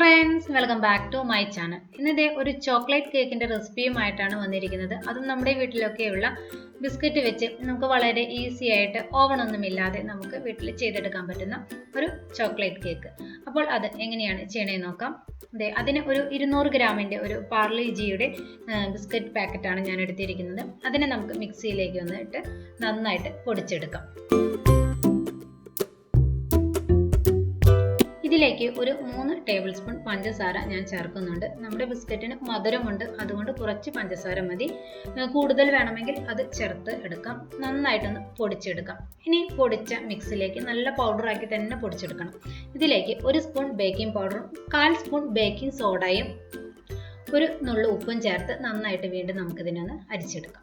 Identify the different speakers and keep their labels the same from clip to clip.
Speaker 1: friends, welcome back to my channel. ഇന്നത്തെ ഒരു chocolate കേക്കിന്റെ റെസിപ്പിയുമായിട്ടാണ് വന്നിരിക്കുന്നത്. അതും നമ്മുടെ വീട്ടിലൊക്കെയുള്ള ബിസ്ക്കറ്റ് വെച്ച് നമുക്ക് വളരെ ഈസി ആയിട്ട് ഓവൺ ഒന്നുമില്ലാതെ നമുക്ക് വീട്ടിൽ ചെയ്തെടുക്കാൻ പറ്റുന്ന ഒരു ചോക്ലേറ്റ് കേക്ക്. അപ്പോൾ അത് എങ്ങനെയാണ് ചെയ്യണമെന്ന് നോക്കാം. അതിന് ഒരു 200 ഗ്രാമിന്റെ ഒരു പാർലെ ജിയുടെ ബിസ്ക്കറ്റ് പാക്കറ്റാണ് ഞാൻ എടുത്തിരിക്കുന്നത്. അതിനെ നമുക്ക് മിക്സിയിലേക്ക് ഒന്ന് ഇട്ട് നന്നായിട്ട് പൊടിച്ചെടുക്കാം. ഇതിലേക്ക് ഒരു 3 ടേബിൾ സ്പൂൺ പഞ്ചസാര ഞാൻ ചേർക്കുന്നുണ്ട്. നമ്മുടെ ബിസ്ക്കറ്റിന് മധുരമുണ്ട്, അതുകൊണ്ട് കുറച്ച് പഞ്ചസാര മതി. കൂടുതൽ വേണമെങ്കിൽ അത് ചേർത്ത് എടുക്കാം. നന്നായിട്ടൊന്ന് പൊടിച്ചെടുക്കാം. ഇനി പൊടിച്ച മിക്സിലേക്ക് നല്ല പൗഡറാക്കി തന്നെ പൊടിച്ചെടുക്കണം. ഇതിലേക്ക് 1 സ്പൂൺ ബേക്കിംഗ് പൗഡറും 1/4 സ്പൂൺ ബേക്കിംഗ് സോഡയും ഒരു നുള്ളു ഉപ്പും ചേർത്ത് നന്നായിട്ട് വീണ്ടും നമുക്കിതിനൊന്ന് അരിച്ചെടുക്കാം.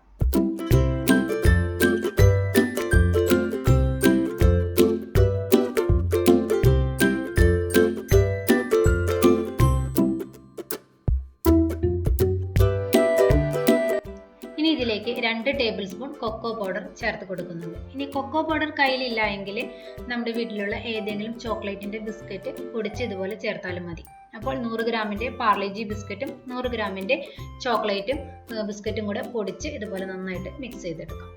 Speaker 1: ഇനി ഇതിലേക്ക് 2 ടേബിൾ സ്പൂൺ കൊക്കോ പൗഡർ ചേർത്ത് കൊടുക്കുന്നുണ്ട്. ഇനി കൊക്കോ പൗഡർ കയ്യിലില്ല എങ്കിൽ നമ്മുടെ വീട്ടിലുള്ള ഏതെങ്കിലും ചോക്ലേറ്റിന്റെ ബിസ്ക്കറ്റ് പൊടിച്ച് ഇതുപോലെ ചേർത്താലും മതി. അപ്പോൾ 100 ഗ്രാമിന്റെ പാർലെ ജി ബിസ്ക്കറ്റും 100 ഗ്രാമിന്റെ ചോക്ലേറ്റും ബിസ്ക്കറ്റും കൂടെ പൊടിച്ച് ഇതുപോലെ നന്നായിട്ട് മിക്സ് ചെയ്തെടുക്കാം.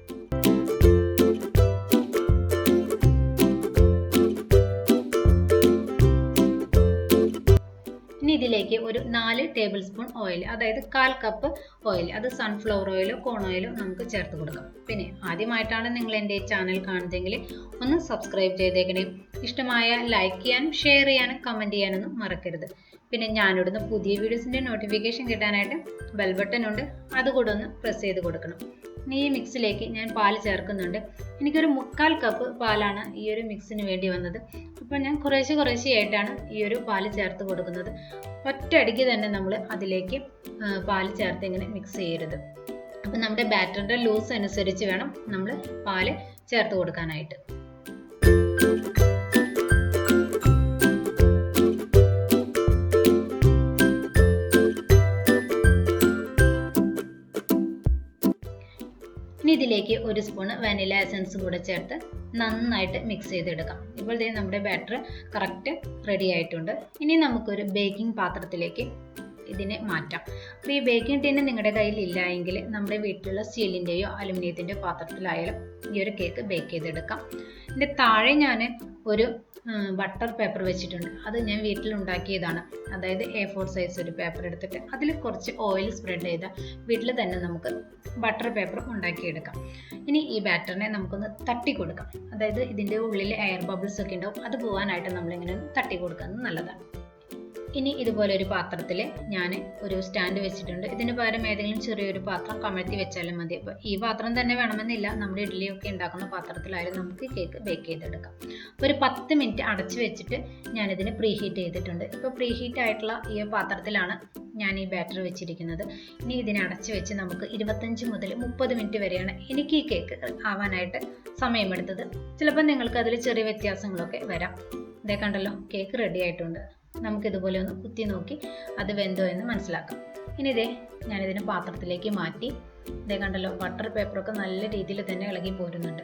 Speaker 1: ഇനി ഇതിലേക്ക് ഒരു 4 ടേബിൾ സ്പൂൺ ഓയിൽ, അതായത് 1/4 കപ്പ് ഓയിൽ, അത് സൺഫ്ലവർ ഓയിലോ കോൺ ഓയിലോ നമുക്ക് ചേർത്ത് കൊടുക്കാം. പിന്നെ ആദ്യമായിട്ടാണ് നിങ്ങൾ എൻ്റെ ചാനൽ കാണുന്നതെങ്കിൽ ഒന്ന് സബ്സ്ക്രൈബ് ചെയ്തേക്കണേ. ഇഷ്ടമായ ലൈക്ക് ചെയ്യാനും ഷെയർ ചെയ്യാനും കമൻറ്റ് ചെയ്യാനൊന്നും മറക്കരുത്. പിന്നെ ഞാനിടുന്ന പുതിയ വീഡിയോസിൻ്റെ നോട്ടിഫിക്കേഷൻ കിട്ടാനായിട്ട് ബെൽ ബട്ടൺ ഉണ്ട്, അതുകൂടെ ഒന്ന് പ്രസ് ചെയ്ത് കൊടുക്കണം. ഈ മിക്സിലേക്ക് ഞാൻ പാൽ ചേർക്കുന്നുണ്ട്. എനിക്കൊരു 3/4 കപ്പ് പാലാണ് ഈ ഒരു മിക്സിന് വേണ്ടി വന്നത്. അപ്പോൾ ഞാൻ കുറേശ്ശെയായിട്ടാണ് ഈ ഒരു പാൽ ചേർത്ത് കൊടുക്കുന്നത്. ഒറ്റയടിക്ക് തന്നെ നമ്മൾ അതിലേക്ക് പാൽ ചേർത്ത് ഇങ്ങനെ മിക്സ് ചെയ്യരുത്. അപ്പം നമ്മുടെ ബാറ്ററിൻ്റെ ലൂസ് അനുസരിച്ച് വേണം നമ്മൾ പാൽ ചേർത്ത് കൊടുക്കാനായിട്ട്. ഇനി ഇതിലേക്ക് 1 സ്പൂൺ വാനില എസൻസ് കൂടെ ചേർത്ത് നന്നായിട്ട് മിക്സ് ചെയ്തെടുക്കാം. ഇപ്പോൾ നമ്മുടെ ബാറ്റർ കറക്റ്റ് റെഡി ആയിട്ടുണ്ട്. ഇനി നമുക്കൊരു ബേക്കിംഗ് പാത്രത്തിലേക്ക് ഇതിനെ മാറ്റാം. അപ്പോൾ ഈ ബേക്കിംഗ് ടിന്ന് നിങ്ങളുടെ കയ്യിൽ ഇല്ല എങ്കിൽ നമ്മുടെ വീട്ടിലുള്ള സ്റ്റീലിൻ്റെയോ അലുമിനിയത്തിൻ്റെ പാത്രത്തിലായാലും ഈ ഒരു കേക്ക് ബേക്ക് ചെയ്തെടുക്കാം. ഇതിൻ്റെ താഴെ ഞാൻ ഒരു ബട്ടർ പേപ്പർ വെച്ചിട്ടുണ്ട്. അത് ഞാൻ വീട്ടിലുണ്ടാക്കിയതാണ്. അതായത് A4 സൈസ് ഒരു പേപ്പർ എടുത്തിട്ട് അതിൽ കുറച്ച് ഓയിൽ സ്പ്രെഡ് ചെയ്താൽ വീട്ടിൽ തന്നെ നമുക്ക് ബട്ടർ പേപ്പർ ഉണ്ടാക്കിയെടുക്കാം. ഇനി ഈ ബാറ്ററിനെ നമുക്കൊന്ന് തട്ടി കൊടുക്കാം. അതായത് ഇതിൻ്റെ ഉള്ളിൽ എയർ ബബിൾസ് ഒക്കെ ഉണ്ടാവും, അത് പോകാനായിട്ട് നമ്മളിങ്ങനെ തട്ടി കൊടുക്കുന്നത് നല്ലതാണ്. ഇനി ഇതുപോലെ ഒരു പാത്രത്തിൽ ഞാൻ ഒരു സ്റ്റാൻഡ് വെച്ചിട്ടുണ്ട്. ഇതിന് പകരം ഏതെങ്കിലും ചെറിയൊരു പാത്രം കമഴ്ത്തി വെച്ചാലും മതി. അപ്പോൾ ഈ പാത്രം തന്നെ വേണമെന്നില്ല, നമ്മുടെ ഇഡ്ഡലിയൊക്കെ ഉണ്ടാക്കുന്ന പാത്രത്തിലായാലും നമുക്ക് കേക്ക് ബേക്ക് ചെയ്തെടുക്കാം. ഒരു 10 മിനിറ്റ് അടച്ചു വെച്ചിട്ട് ഞാനിതിന് പ്രീഹീറ്റ് ചെയ്തിട്ടുണ്ട്. ഇപ്പോൾ പ്രീഹീറ്റ് ആയിട്ടുള്ള ഈ പാത്രത്തിലാണ് ഞാൻ ഈ ബാറ്റർ വെച്ചിരിക്കുന്നത്. ഇനി ഇതിനെ അടച്ചു വെച്ച് നമുക്ക് 25 മുതൽ 30 മിനിറ്റ് വരെയാണ് എനിക്ക് ഈ കേക്ക് ആവാനായിട്ട് സമയമെടുത്തത്. ചിലപ്പോൾ നിങ്ങൾക്ക് അതിൽ ചെറിയ വ്യത്യാസങ്ങളൊക്കെ വരാം. ഇതേ കണ്ടല്ലോ, കേക്ക് റെഡി ആയിട്ടുണ്ട്. നമുക്കിതുപോലെ ഒന്ന് കുത്തി നോക്കി അത് വെന്തോ എന്ന് മനസ്സിലാക്കാം. ഇനി ഞാനിതിനെ പാത്രത്തിലേക്ക് മാറ്റി. ഇതേ കണ്ടല്ലോ, ബട്ടർ പേപ്പറൊക്കെ നല്ല രീതിയിൽ തന്നെ ഇളകി പോരുന്നുണ്ട്.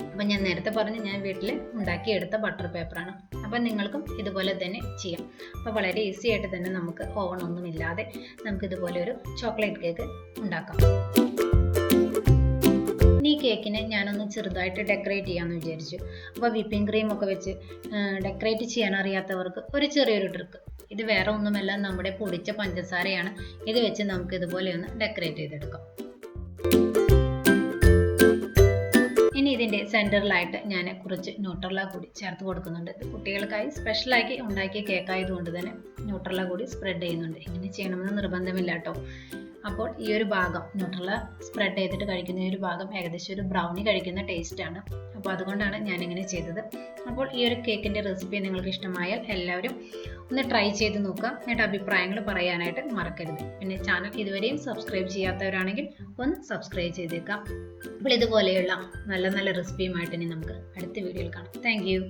Speaker 1: അപ്പം ഞാൻ നേരത്തെ പറഞ്ഞ് ഞാൻ വീട്ടിൽ ഉണ്ടാക്കിയെടുത്ത ബട്ടർ പേപ്പറാണ്. അപ്പം നിങ്ങൾക്കും ഇതുപോലെ തന്നെ ചെയ്യാം. അപ്പോൾ വളരെ ഈസി ആയിട്ട് തന്നെ നമുക്ക് ഓവൺ ഒന്നുമില്ലാതെ നമുക്കിതുപോലെ ഒരു ചോക്ലേറ്റ് കേക്ക് ഉണ്ടാക്കാം. ഈ കേക്കിനെ ഞാനൊന്ന് ചെറുതായിട്ട് ഡെക്കറേറ്റ് ചെയ്യാമെന്ന് വിചാരിച്ചു. അപ്പോൾ വിപ്പിംഗ് ക്രീം ഒക്കെ വെച്ച് ഡെക്കറേറ്റ് ചെയ്യാൻ അറിയാത്തവർക്ക് ഒരു ചെറിയൊരു ട്രിക്ക്. ഇത് വേറെ ഒന്നുമല്ല, നമ്മുടെ പൊടിച്ച പഞ്ചസാരയാണ്. ഇത് വെച്ച് നമുക്ക് ഇതുപോലെ ഒന്ന് ഡെക്കറേറ്റ് ചെയ്തെടുക്കാം. ഇനി ഇതിൻ്റെ സെൻറ്ററിലായിട്ട് ഞാൻ കുറച്ച് ന്യൂട്രല്ല കൂടി ചേർത്ത് കൊടുക്കുന്നുണ്ട്. ഇത് കുട്ടികൾക്കായി സ്പെഷ്യലാക്കി ഉണ്ടാക്കിയ കേക്കായതുകൊണ്ട് തന്നെ ന്യൂട്രല്ല കൂടി സ്പ്രെഡ് ചെയ്യുന്നുണ്ട്. ഇങ്ങനെ ചെയ്യണമെന്ന് നിർബന്ധമില്ല കേട്ടോ. അപ്പോൾ ഈ ഒരു ഭാഗം ന്യൂട്രല്ല സ്പ്രെഡ് ചെയ്തിട്ട് കഴിക്കുന്ന ഈ ഒരു ഭാഗം ഏകദേശം ഒരു ബ്രൗണി കഴിക്കുന്ന ടേസ്റ്റാണ്. അപ്പോൾ അതുകൊണ്ടാണ് ഞാനിങ്ങനെ ചെയ്തത്. അപ്പോൾ ഈ ഒരു കേക്കിൻ്റെ റെസിപ്പി നിങ്ങൾക്ക് ഇഷ്ടമായാൽ എല്ലാവരും ഒന്ന് ട്രൈ ചെയ്ത് നോക്കുക. എന്നിട്ട് അഭിപ്രായങ്ങൾ പറയാനായിട്ട് മറക്കരുത്. പിന്നെ ചാനൽ ഇതുവരെയും സബ്സ്ക്രൈബ് ചെയ്യാത്തവരാണെങ്കിൽ ഒന്ന് സബ്സ്ക്രൈബ് ചെയ്തേക്കാം. അപ്പോൾ ഇതുപോലെയുള്ള നല്ല നല്ല റെസിപ്പിയുമായിട്ട് ഇനി നമുക്ക് അടുത്ത വീഡിയോയിൽ കാണാം. Thank you.